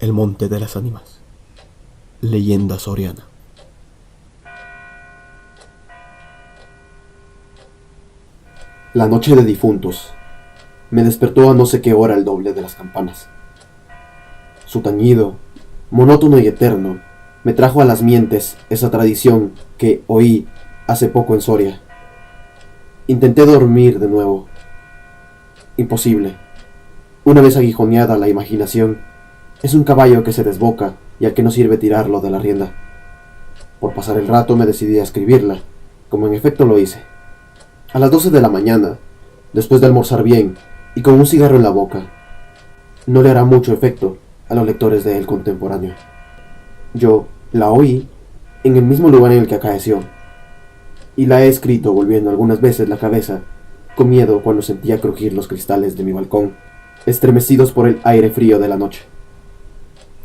El Monte de las Ánimas. Leyenda soriana. La noche de difuntos me despertó a no sé qué hora el doble de las campanas. Su tañido, monótono y eterno, me trajo a las mientes esa tradición que oí hace poco en Soria. Intenté dormir de nuevo. Imposible. Una vez aguijoneada la imaginación, es un caballo que se desboca y al que no sirve tirarlo de la rienda. Por pasar el rato me decidí a escribirla, como en efecto lo hice. A las 12 de la mañana, después de almorzar bien y con un cigarro en la boca. No le hará mucho efecto a los lectores de El Contemporáneo. Yo la oí en el mismo lugar en el que acaeció, y la he escrito volviendo algunas veces la cabeza, con miedo cuando sentía crujir los cristales de mi balcón, estremecidos por el aire frío de la noche.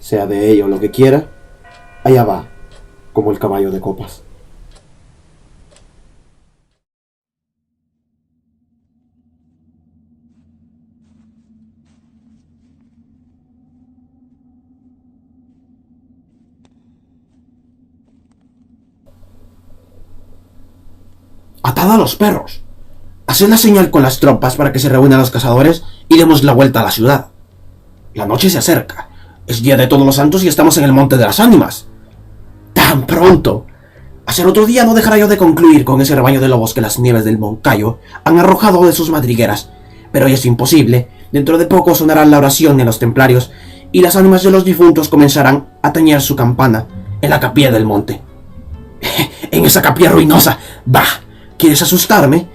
Sea de ello lo que quiera, allá va, como el caballo de copas. ¡Atad a los perros! Haced la señal con las tropas para que se reúnan los cazadores y demos la vuelta a la ciudad. La noche se acerca. Es día de Todos los Santos y estamos en el Monte de las Ánimas. ¡Tan pronto! A ser otro día no dejará yo de concluir con ese rebaño de lobos que las nieves del Moncayo han arrojado de sus madrigueras. Pero hoy es imposible. Dentro de poco sonará la oración en los templarios y las ánimas de los difuntos comenzarán a tañer su campana en la capilla del monte. ¡En esa capilla ruinosa! ¡Bah! ¿Quieres asustarme?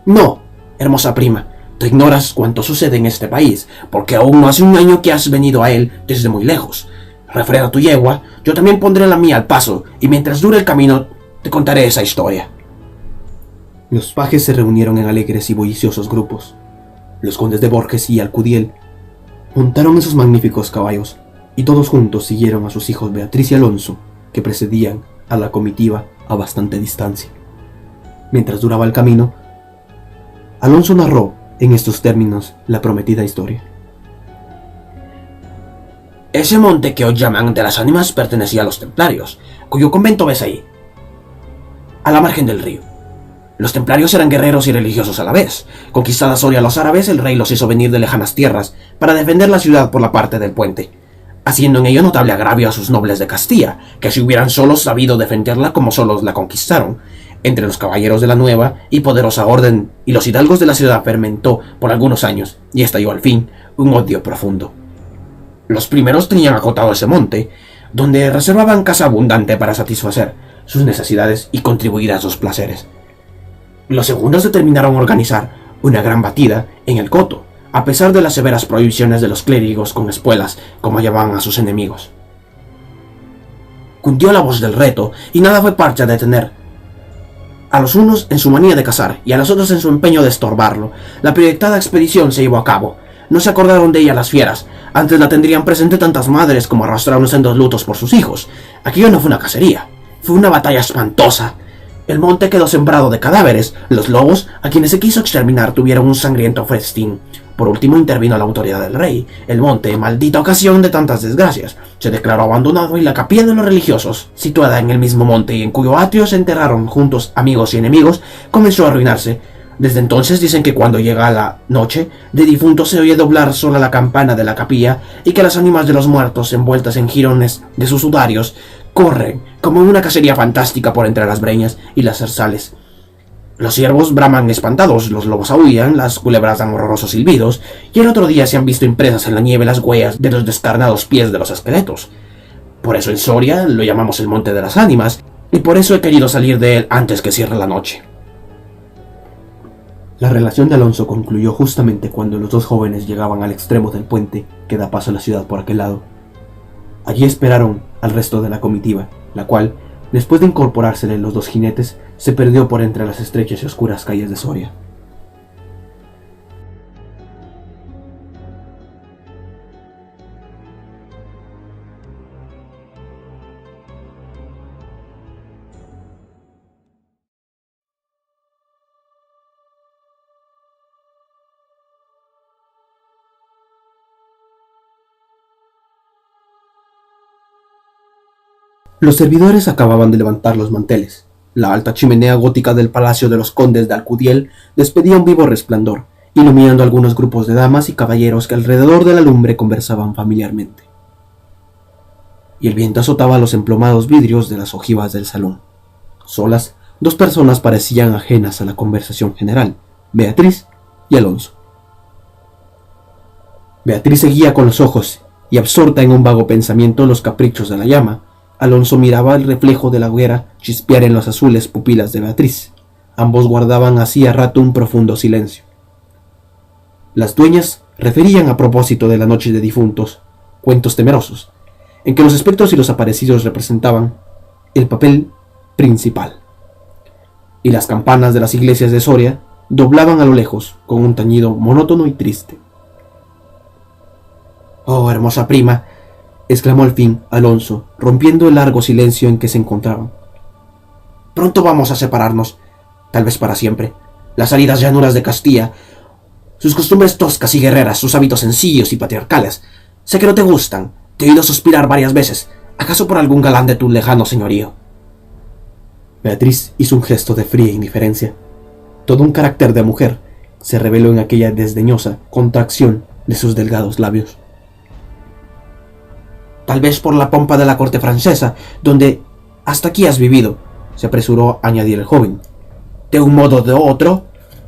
No, hermosa prima. Tú ignoras cuánto sucede en este país, porque aún no hace un año que has venido a él desde muy lejos. Refrena tu yegua, yo también pondré la mía al paso, y mientras dure el camino, te contaré esa historia. Los pajes se reunieron en alegres y bulliciosos grupos. Los condes de Borges y Alcudiel montaron esos magníficos caballos, y todos juntos siguieron a sus hijos Beatriz y Alonso, que precedían a la comitiva a bastante distancia. Mientras duraba el camino, Alonso narró en estos términos la prometida historia. Ese monte que hoy llaman de las Ánimas pertenecía a los templarios, cuyo convento ves ahí, a la margen del río. Los templarios eran guerreros y religiosos a la vez. Conquistada Soria a los árabes, el rey los hizo venir de lejanas tierras para defender la ciudad por la parte del puente, haciendo en ello notable agravio a sus nobles de Castilla, que si hubieran solos sabido defenderla como solos la conquistaron. Entre los caballeros de la nueva y poderosa orden y los hidalgos de la ciudad fermentó por algunos años, y estalló al fin, un odio profundo. Los primeros tenían acotado ese monte, donde reservaban casa abundante para satisfacer sus necesidades y contribuir a sus placeres. Los segundos determinaron organizar una gran batida en el coto, a pesar de las severas prohibiciones de los clérigos con espuelas, como llamaban a sus enemigos. Cundió la voz del reto, y nada fue parche a detener a los unos en su manía de cazar y a los otros en su empeño de estorbarlo. La proyectada expedición se llevó a cabo. No se acordaron de ella las fieras. Antes la tendrían presente tantas madres como arrastraron sendos lutos por sus hijos. Aquello no fue una cacería, fue una batalla espantosa. El monte quedó sembrado de cadáveres. Los lobos, a quienes se quiso exterminar, tuvieron un sangriento festín. Por último intervino la autoridad del rey. El monte, maldita ocasión de tantas desgracias, se declaró abandonado y la capilla de los religiosos, situada en el mismo monte y en cuyo atrio se enterraron juntos amigos y enemigos, comenzó a arruinarse. Desde entonces dicen que cuando llega la noche de difuntos se oye doblar sola la campana de la capilla y que las ánimas de los muertos, envueltas en jirones de sus sudarios, corren como en una cacería fantástica por entre las breñas y las zarzales. Los ciervos braman espantados, los lobos aúllan, las culebras dan horrorosos silbidos, y el otro día se han visto impresas en la nieve las huellas de los descarnados pies de los esqueletos. Por eso en Soria lo llamamos el Monte de las Ánimas, y por eso he querido salir de él antes que cierre la noche. La relación de Alonso concluyó justamente cuando los dos jóvenes llegaban al extremo del puente que da paso a la ciudad por aquel lado. Allí esperaron al resto de la comitiva, la cual, después de incorporársele los dos jinetes, se perdió por entre las estrechas y oscuras calles de Soria. Los servidores acababan de levantar los manteles. La alta chimenea gótica del palacio de los condes de Alcudiel despedía un vivo resplandor, iluminando algunos grupos de damas y caballeros que alrededor de la lumbre conversaban familiarmente. Y el viento azotaba los emplomados vidrios de las ojivas del salón. Solas, dos personas parecían ajenas a la conversación general, Beatriz y Alonso. Beatriz seguía con los ojos, y absorta en un vago pensamiento los caprichos de la llama, Alonso miraba el reflejo de la hoguera chispear en las azules pupilas de Beatriz. Ambos guardaban hacía rato un profundo silencio. Las dueñas referían a propósito de la noche de difuntos, cuentos temerosos, en que los espectros y los aparecidos representaban el papel principal. Y las campanas de las iglesias de Soria doblaban a lo lejos con un tañido monótono y triste. «Oh, hermosa prima», exclamó al fin Alonso, rompiendo el largo silencio en que se encontraban. «Pronto vamos a separarnos, tal vez para siempre. Las áridas llanuras de Castilla, sus costumbres toscas y guerreras, sus hábitos sencillos y patriarcales, sé que no te gustan. Te he oído suspirar varias veces, acaso por algún galán de tu lejano señorío». Beatriz hizo un gesto de fría indiferencia. Todo un carácter de mujer se reveló en aquella desdeñosa contracción de sus delgados labios. «Tal vez por la pompa de la corte francesa, donde hasta aquí has vivido», se apresuró a añadir el joven. «De un modo o de otro,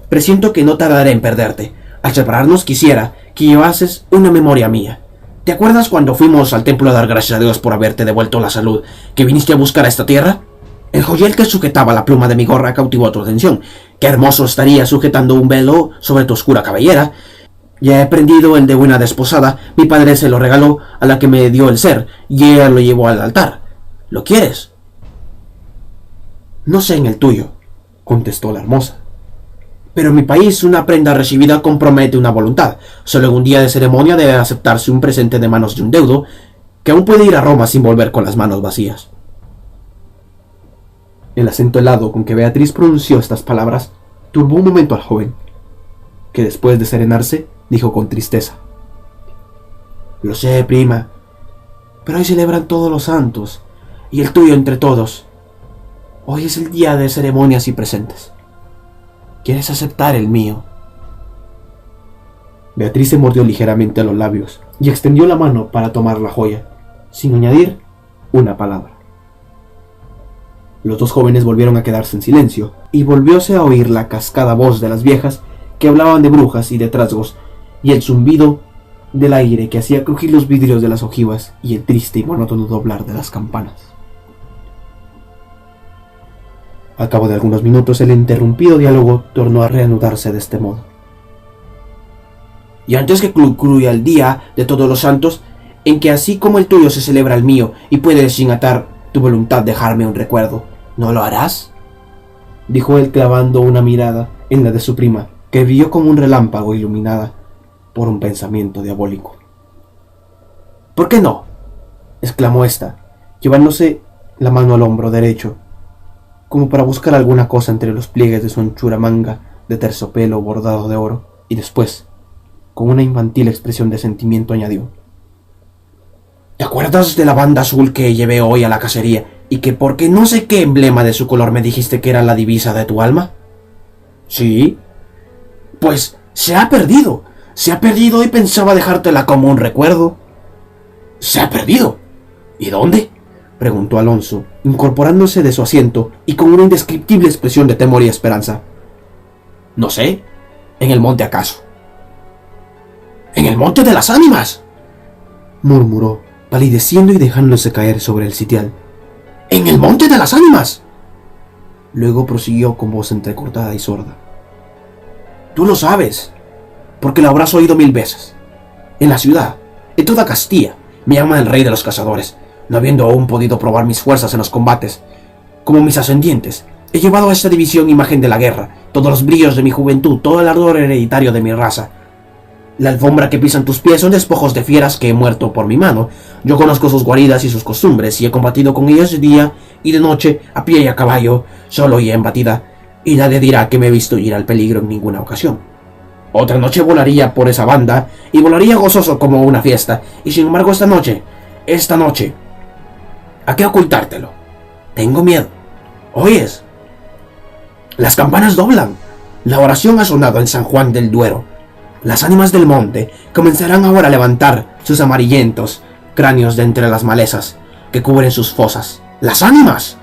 presiento que no tardaré en perderte. Al separarnos quisiera que llevases una memoria mía. ¿Te acuerdas cuando fuimos al templo a dar gracias a Dios por haberte devuelto la salud que viniste a buscar a esta tierra? El joyel que sujetaba la pluma de mi gorra cautivó tu atención. Qué hermoso estaría sujetando un velo sobre tu oscura cabellera. Ya he prendido el de una desposada, mi padre se lo regaló a la que me dio el ser, y ella lo llevó al altar. ¿Lo quieres?» «No sé en el tuyo», contestó la hermosa. «Pero en mi país una prenda recibida compromete una voluntad. Solo en un día de ceremonia debe aceptarse un presente de manos de un deudo, que aún puede ir a Roma sin volver con las manos vacías». El acento helado con que Beatriz pronunció estas palabras turbó un momento al joven, que después de serenarse, dijo con tristeza: «Lo sé, prima, pero hoy celebran todos los santos, y el tuyo entre todos. Hoy es el día de ceremonias y presentes. ¿Quieres aceptar el mío?» Beatriz se mordió ligeramente a los labios y extendió la mano para tomar la joya, sin añadir una palabra. Los dos jóvenes volvieron a quedarse en silencio, y volvióse a oír la cascada voz de las viejas que hablaban de brujas y de trasgos, y el zumbido del aire que hacía crujir los vidrios de las ojivas y el triste y monótono doblar de las campanas. Al cabo de algunos minutos el interrumpido diálogo tornó a reanudarse de este modo. «Y antes que concluya el día de todos los santos, en que así como el tuyo se celebra el mío y puedes sin atar tu voluntad dejarme un recuerdo, ¿no lo harás?», dijo él clavando una mirada en la de su prima, que brilló como un relámpago iluminada por un pensamiento diabólico. «¿Por qué no?», exclamó ésta, llevándose la mano al hombro derecho, como para buscar alguna cosa entre los pliegues de su anchura manga de terciopelo bordado de oro, y después, con una infantil expresión de sentimiento, añadió: «¿Te acuerdas de la banda azul que llevé hoy a la cacería y que porque no sé qué emblema de su color me dijiste que era la divisa de tu alma?» «Sí». «Pues se ha perdido y pensaba dejártela como un recuerdo». «¿Se ha perdido? ¿Y dónde?», preguntó Alonso, incorporándose de su asiento y con una indescriptible expresión de temor y esperanza. «No sé, en el monte acaso». «¿En el monte de las ánimas?», murmuró, palideciendo y dejándose caer sobre el sitial. «¿En el monte de las ánimas?». Luego prosiguió con voz entrecortada y sorda: «Tú lo sabes, porque lo habrás oído 1000 veces. En la ciudad, en toda Castilla, me llaman el rey de los cazadores, no habiendo aún podido probar mis fuerzas en los combates. Como mis ascendientes, he llevado a esta división imagen de la guerra, todos los brillos de mi juventud, todo el ardor hereditario de mi raza. La alfombra que pisan tus pies son despojos de fieras que he muerto por mi mano. Yo conozco sus guaridas y sus costumbres, y he combatido con ellas de día y de noche, a pie y a caballo, solo y en batida, y nadie dirá que me he visto ir al peligro en ninguna ocasión. Otra noche volaría por esa banda, y volaría gozoso como una fiesta, y sin embargo esta noche, ¿A qué ocultártelo? Tengo miedo. ¿Oyes? Las campanas doblan. La oración ha sonado en San Juan del Duero. Las ánimas del monte comenzarán ahora a levantar sus amarillentos cráneos de entre las malezas que cubren sus fosas. ¡Las ánimas!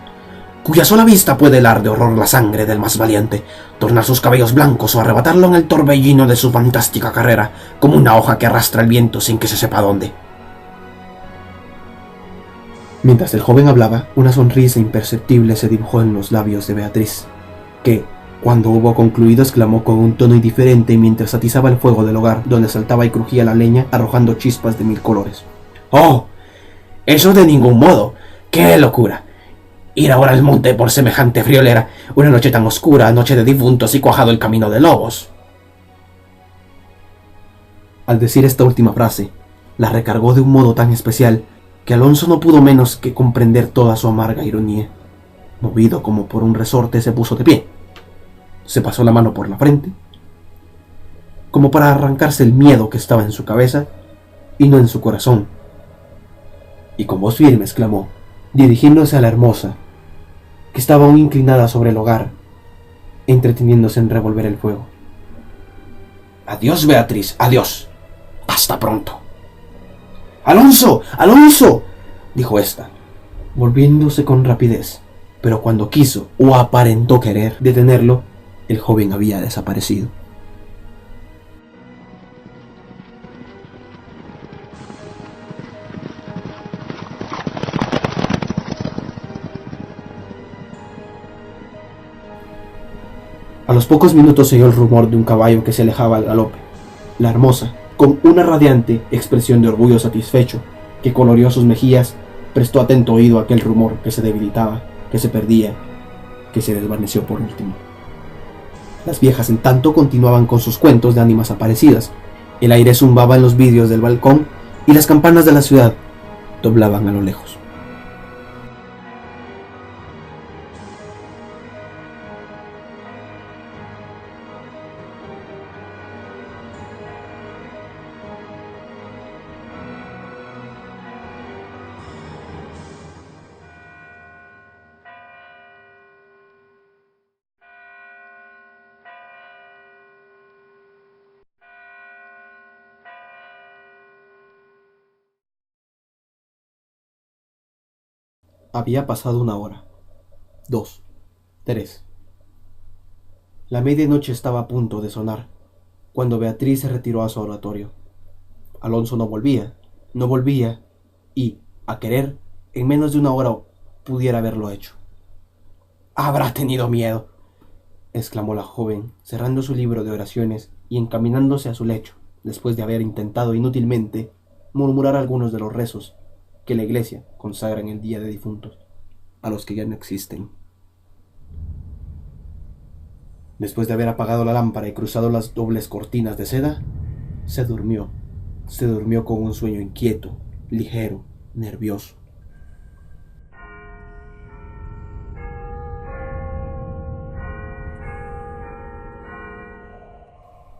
Cuya sola vista puede helar de horror la sangre del más valiente, tornar sus cabellos blancos o arrebatarlo en el torbellino de su fantástica carrera, como una hoja que arrastra el viento sin que se sepa dónde. Mientras el joven hablaba, una sonrisa imperceptible se dibujó en los labios de Beatriz, que, cuando hubo concluido, exclamó con un tono indiferente mientras atizaba el fuego del hogar, donde saltaba y crujía la leña, arrojando chispas de 1000 colores. ¡Oh! Eso de ningún modo. ¡Qué locura! Ir ahora al monte por semejante friolera, una noche tan oscura, noche de difuntos y cuajado el camino de lobos. Al decir esta última frase, la recargó de un modo tan especial que Alonso no pudo menos que comprender toda su amarga ironía. Movido como por un resorte, se puso de pie. Se pasó la mano por la frente, como para arrancarse el miedo que estaba en su cabeza y no en su corazón. Y con voz firme exclamó, dirigiéndose a la hermosa, que estaba aún inclinada sobre el hogar, entreteniéndose en revolver el fuego. Adiós, Beatriz, adiós. Hasta pronto. ¡Alonso! ¡Alonso!, dijo ésta, volviéndose con rapidez, pero cuando quiso o aparentó querer detenerlo, el joven había desaparecido. A los pocos minutos se oyó el rumor de un caballo que se alejaba al galope. La hermosa, con una radiante expresión de orgullo satisfecho que coloreó sus mejillas, prestó atento oído a aquel rumor que se debilitaba, que se perdía, que se desvaneció por último. Las viejas, en tanto, continuaban con sus cuentos de ánimas aparecidas. El aire zumbaba en los vidrios del balcón y las campanas de la ciudad doblaban a lo lejos. Había pasado 1 hora, 2, 3. La medianoche estaba a punto de sonar, cuando Beatriz se retiró a su oratorio. Alonso no volvía, y, a querer, en menos de 1 hora pudiera haberlo hecho. «Habrá tenido miedo», exclamó la joven, cerrando su libro de oraciones y encaminándose a su lecho, después de haber intentado inútilmente murmurar algunos de los rezos que la iglesia consagra en el día de difuntos, a los que ya no existen. Después de haber apagado la lámpara y cruzado las dobles cortinas de seda, se durmió con un sueño inquieto, ligero, nervioso.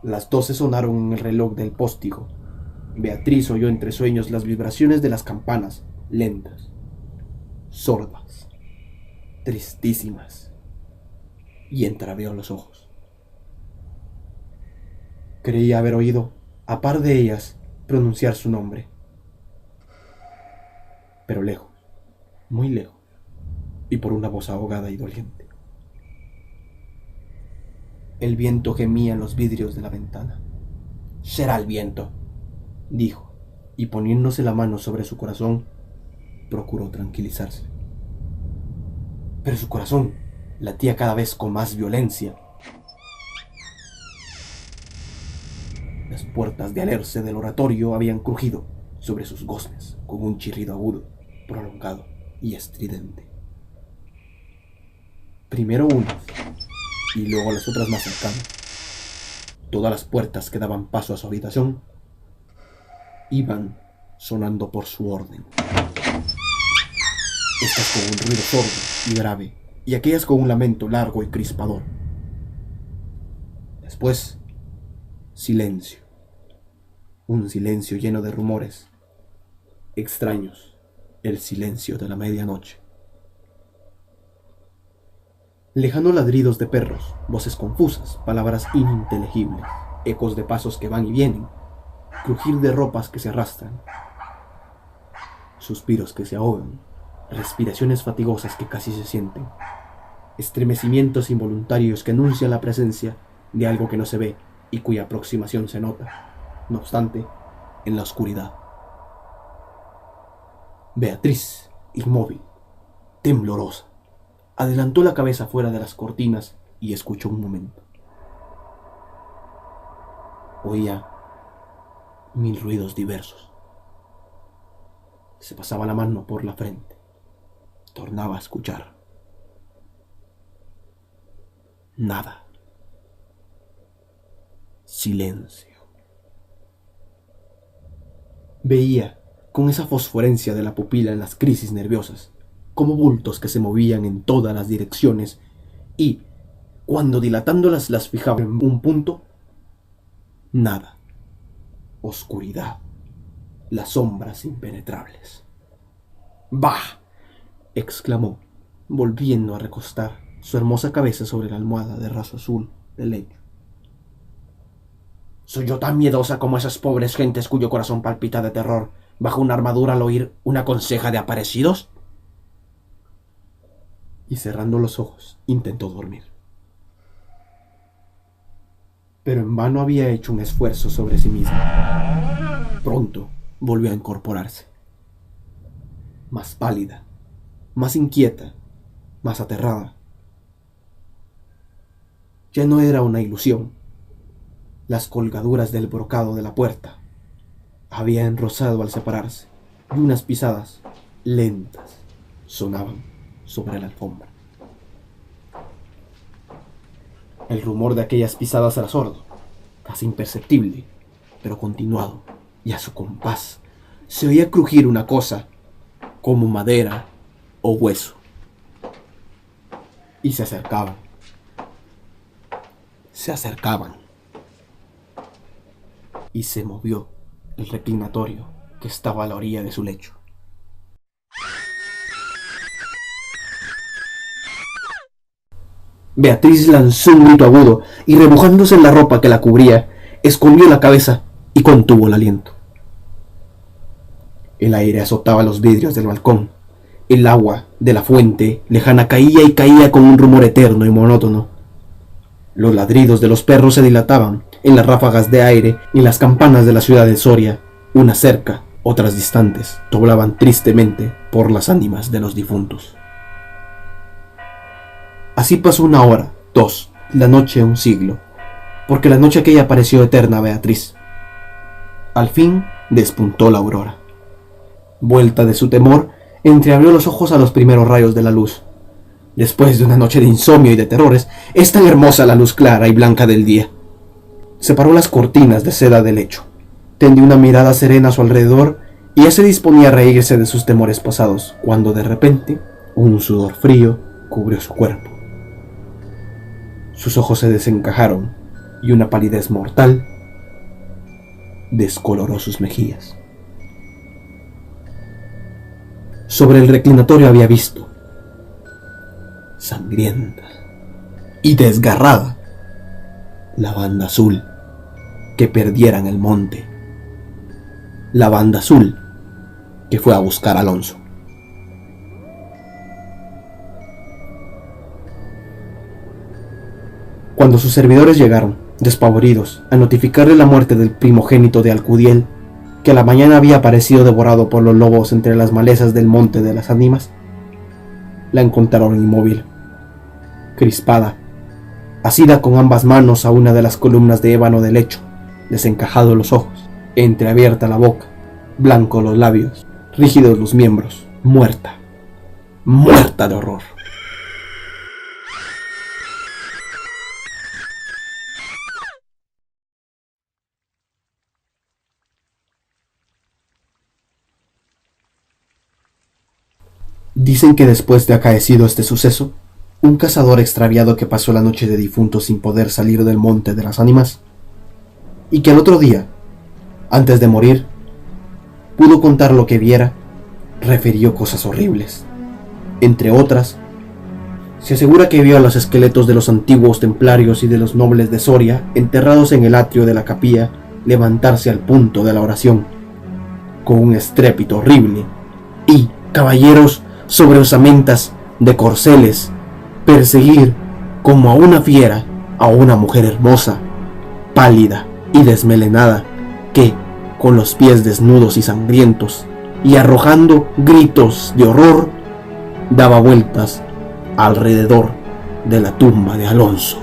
Las 12 sonaron en el reloj del póstigo. Beatriz oyó entre sueños las vibraciones de las campanas, lentas, sordas, tristísimas, y entreabrió los ojos. Creía haber oído, a par de ellas, pronunciar su nombre, pero lejos, muy lejos, y por una voz ahogada y doliente. El viento gemía en los vidrios de la ventana. «Será el viento», dijo, y poniéndose la mano sobre su corazón, procuró tranquilizarse. Pero su corazón latía cada vez con más violencia. Las puertas de alerce del oratorio habían crujido sobre sus goznes con un chirrido agudo, prolongado y estridente. Primero unas, y luego las otras más cercanas. Todas las puertas que daban paso a su habitación iban sonando por su orden. Estas con un ruido sordo y grave, y aquellas con un lamento largo y crispador. Después, silencio. Un silencio lleno de rumores extraños, el silencio de la medianoche. Lejanos ladridos de perros, voces confusas, palabras ininteligibles, ecos de pasos que van y vienen, crujir de ropas que se arrastran, suspiros que se ahogan, respiraciones fatigosas que casi se sienten, estremecimientos involuntarios que anuncian la presencia de algo que no se ve y cuya aproximación se nota, no obstante, en la oscuridad. Beatriz, inmóvil, temblorosa, adelantó la cabeza fuera de las cortinas y escuchó un momento. Oía 1000 ruidos diversos. Se pasaba la mano por la frente. Tornaba a escuchar. Nada. Silencio. Veía, con esa fosforencia de la pupila en las crisis nerviosas, como bultos que se movían en todas las direcciones y, cuando dilatándolas las fijaba en un punto, nada. Oscuridad. Las sombras impenetrables. ¡Bah!, exclamó, volviendo a recostar su hermosa cabeza sobre la almohada de raso azul del lecho. ¿Soy yo tan miedosa como esas pobres gentes cuyo corazón palpita de terror bajo una armadura al oír una conseja de aparecidos? Y cerrando los ojos, intentó dormir. Pero en vano había hecho un esfuerzo sobre sí misma. Pronto volvió a incorporarse. Más pálida, más inquieta, más aterrada. Ya no era una ilusión. Las colgaduras del brocado de la puerta habían rozado al separarse y unas pisadas lentas sonaban sobre la alfombra. El rumor de aquellas pisadas era sordo, casi imperceptible, pero continuado, y a su compás se oía crujir una cosa como madera o hueso. Y se acercaban. Se acercaban. Y se movió el reclinatorio que estaba a la orilla de su lecho. Beatriz lanzó un grito agudo y, rebujándose en la ropa que la cubría, escondió la cabeza y contuvo el aliento. El aire azotaba los vidrios del balcón. El agua de la fuente lejana caía y caía con un rumor eterno y monótono. Los ladridos de los perros se dilataban en las ráfagas de aire y las campanas de la ciudad de Soria, unas cerca, otras distantes, doblaban tristemente por las ánimas de los difuntos. Así pasó 1 hora, 2, la noche un siglo, porque la noche aquella pareció eterna a Beatriz. Al fin despuntó la aurora. Vuelta de su temor, entreabrió los ojos a los primeros rayos de la luz. Después de una noche de insomnio y de terrores, es tan hermosa la luz clara y blanca del día. Separó las cortinas de seda del lecho, tendió una mirada serena a su alrededor y ya se disponía a reírse de sus temores pasados, cuando de repente un sudor frío cubrió su cuerpo. Sus ojos se desencajaron y una palidez mortal descoloró sus mejillas. Sobre el reclinatorio había visto, sangrienta y desgarrada, la banda azul que perdiera en el monte, la banda azul que fue a buscar a Alonso. Cuando sus servidores llegaron, despavoridos, a notificarle la muerte del primogénito de Alcudiel, que a la mañana había aparecido devorado por los lobos entre las malezas del monte de las ánimas, la encontraron inmóvil, crispada, asida con ambas manos a una de las columnas de ébano del lecho, desencajados los ojos, entreabierta la boca, blancos los labios, rígidos los miembros, muerta, muerta de horror. Dicen que después de acaecido este suceso, un cazador extraviado que pasó la noche de difuntos sin poder salir del monte de las ánimas, y que al otro día, antes de morir, pudo contar lo que viera, refirió cosas horribles. Entre otras, se asegura que vio a los esqueletos de los antiguos templarios y de los nobles de Soria enterrados en el atrio de la capilla levantarse al punto de la oración, con un estrépito horrible, y caballeros sobre osamentas de corceles perseguir como a una fiera a una mujer hermosa, pálida y desmelenada, que, con los pies desnudos y sangrientos, y arrojando gritos de horror, daba vueltas alrededor de la tumba de Alonso.